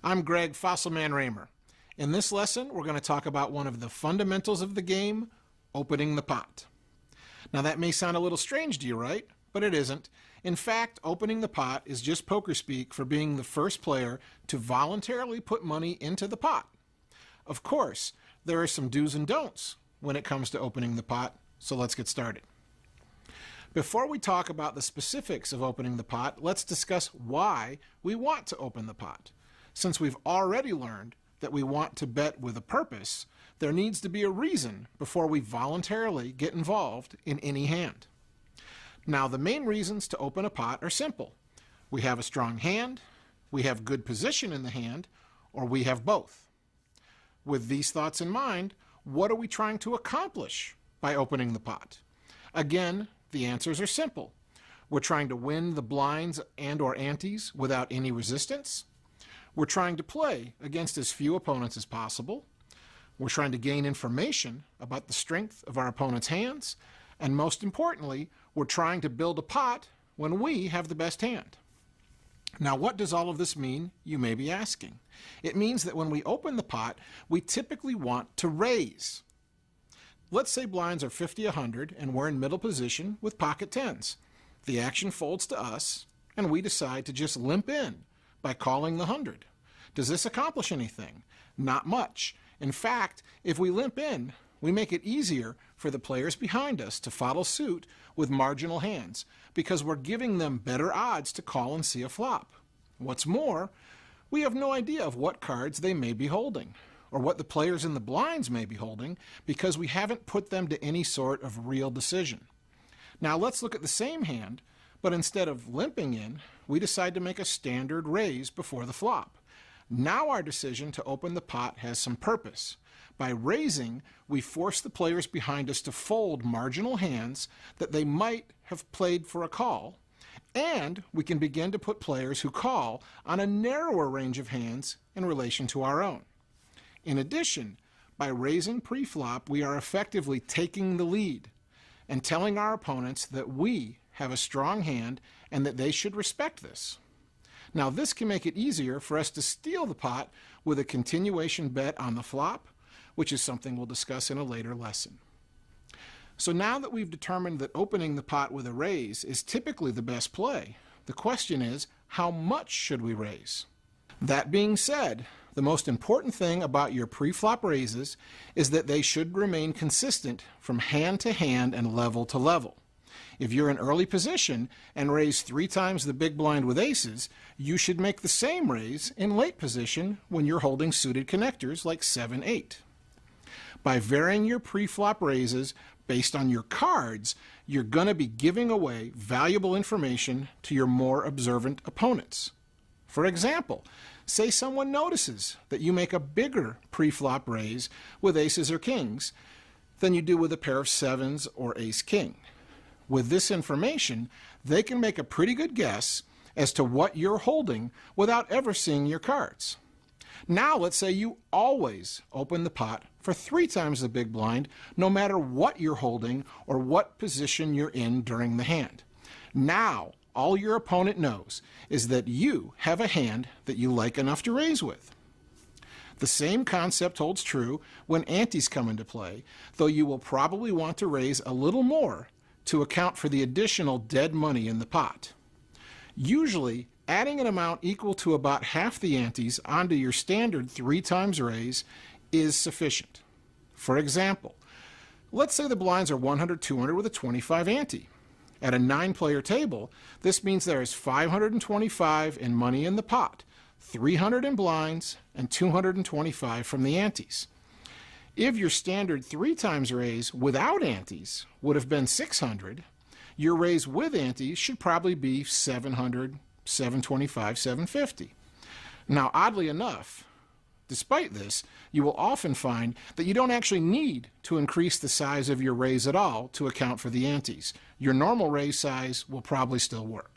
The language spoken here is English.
I'm Greg Fossilman Raymer. In this lesson, we're going to talk about one of the fundamentals of the game, opening the pot. Now that may sound a little strange to you, right? But it isn't. In fact, opening the pot is just poker speak for being the first player to voluntarily put money into the pot. Of course, there are some do's and don'ts when it comes to opening the pot, so let's get started. Before we talk about the specifics of opening the pot, let's discuss why we want to open the pot. Since we've already learned that we want to bet with a purpose, there needs to be a reason before we voluntarily get involved in any hand. Now, the main reasons to open a pot are simple. We have a strong hand, we have good position in the hand, or we have both. With these thoughts in mind, what are we trying to accomplish by opening the pot? Again, the answers are simple. We're trying to win the blinds and/or antes without any resistance. We're trying to play against as few opponents as possible. We're trying to gain information about the strength of our opponent's hands. And most importantly, we're trying to build a pot when we have the best hand. Now, what does all of this mean, you may be asking? It means that when we open the pot, we typically want to raise. Let's say blinds are 50-100 and we're in middle position with pocket tens. The action folds to us and we decide to just limp in by calling the 100. Does this accomplish anything? Not much. In fact, if we limp in, we make it easier for the players behind us to follow suit with marginal hands because we're giving them better odds to call and see a flop. What's more, we have no idea of what cards they may be holding or what the players in the blinds may be holding because we haven't put them to any sort of real decision. Now let's look at the same hand, but instead of limping in, we decide to make a standard raise before the flop. Now our decision to open the pot has some purpose. By raising, we force the players behind us to fold marginal hands that they might have played for a call, and we can begin to put players who call on a narrower range of hands in relation to our own. In addition, by raising pre-flop, we are effectively taking the lead and telling our opponents that we have a strong hand and that they should respect this. Now, this can make it easier for us to steal the pot with a continuation bet on the flop, which is something we'll discuss in a later lesson. So now that we've determined that opening the pot with a raise is typically the best play, the question is, how much should we raise? That being said, the most important thing about your pre-flop raises is that they should remain consistent from hand to hand and level to level. If you're in early position and raise 3 times the big blind with aces, you should make the same raise in late position when you're holding suited connectors like 7-8. By varying your pre-flop raises based on your cards, you're going to be giving away valuable information to your more observant opponents. For example, say someone notices that you make a bigger pre-flop raise with aces or kings than you do with a pair of sevens or ace-king. With this information, they can make a pretty good guess as to what you're holding without ever seeing your cards. Now let's say you always open the pot for 3 times the big blind, no matter what you're holding or what position you're in during the hand. Now, all your opponent knows is that you have a hand that you like enough to raise with. The same concept holds true when antes come into play, though you will probably want to raise a little more to account for the additional dead money in the pot. Usually, adding an amount equal to about half the antes onto your standard 3 times raise is sufficient. For example, let's say the blinds are 100-200 with a 25 ante. At a 9-player table, this means there is 525 in money in the pot, 300 in blinds, and 225 from the antes. If your standard 3 times raise without antes would have been 600, your raise with antes should probably be 700, 725, 750. Now, oddly enough, despite this, you will often find that you don't actually need to increase the size of your raise at all to account for the antes. Your normal raise size will probably still work.